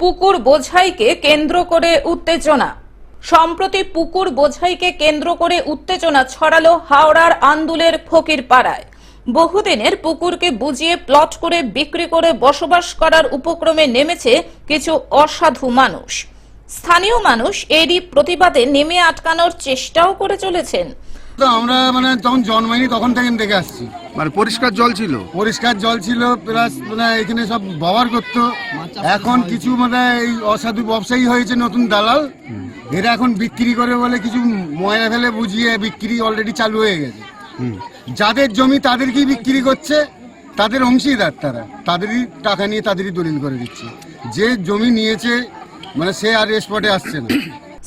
পুকুর বোঝাইকে কেন্দ্র করে উত্তেজনা। সম্প্রতি পুকুর বোঝাইকে কেন্দ্র করে উত্তেজনা ছড়ালো হাওড়ার আন্দুলের ফকিরপাড়ায়। বহুদিনের পুকুরকে বুঝিয়ে প্লট করে বিক্রি করে বসবাস করার উপক্রমে নেমেছে কিছু অসাধু মানুষ। স্থানীয় মানুষ এরই প্রতিবাদে নেমে আটকানোর চেষ্টাও করে চলেছেন। তো আমরা যখন জন্মাইনি তখন থেকে দেখে আসছি, পরিষ্কার জল ছিল, প্লাস এখানে সব ব্যবহার করতো। এখন কিছু এই অসাধু ব্যবসায়ী হয়েছে, নতুন দালাল, এরা এখন বিক্রি করে বলে কিছু ময়লা ফেলে বুঝিয়ে বিক্রি অলরেডি চালু হয়ে গেছে। যাদের জমি তাদেরকেই বিক্রি করছে, তাদের অংশীদার তারা, তাদেরই টাকা নিয়ে তাদেরই দলিল করে দিচ্ছে। যে জমি নিয়েছে সে আর স্পটে আসছে না।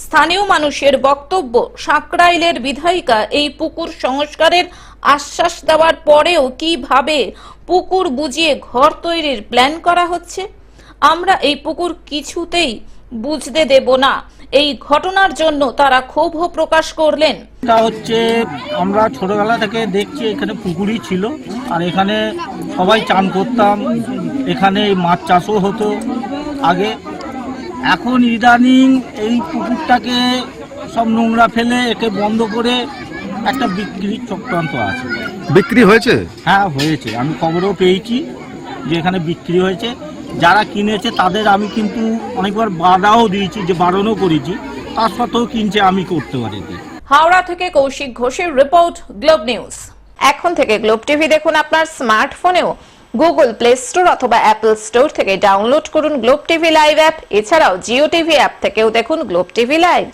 স্থানীয় মানুষের বক্তব্য, সাঁকরাইলের বিধায়িকা এই পুকুর সংস্কারের আশ্বাস দেওয়ার পরেও কিভাবে পুকুর বুঝিয়ে ঘর তৈরির প্ল্যান করা হচ্ছে। আমরা এই পুকুর কিছুতেই বুঝতে দেব না। এই ঘটনার জন্য তারা ক্ষোভও প্রকাশ করলেন। এটা হচ্ছে, আমরা ছোটবেলা থেকে দেখছি এখানে পুকুরই ছিল, আর এখানে সবাই চান করতাম, এখানে মাছ চাষও হতো আগে। এখন ইদানিং এই পুকুরটাকে সব নোংরা ফেলে একে বন্ধ করে একটা বিক্রির চক্রান্ত আছে। বিক্রি হয়েছে? হ্যাঁ হয়েছে, আমি খবরও পেয়েছি যে এখানে বিক্রি হয়েছে। যারা কিনেছে তাদের আমি কিন্তু অনেকবার বাধাও দিয়েছি, যে বারণও করেছি, তার সত্ত্বেও কিনছে, আমি করতে পারিনি। হাওড়া থেকে কৌশিক ঘোষের রিপোর্ট, গ্লোব নিউজ। এখন থেকে গ্লোব টিভি দেখুন আপনার স্মার্টফোনেও। গুগল প্লে স্টোর অথবা অ্যাপল স্টোর থেকে ডাউনলোড করুন গ্লোব টিভি লাইভ অ্যাপ। এছাড়াও জিও টিভি অ্যাপ থেকেও দেখুন গ্লোব টিভি লাইভ।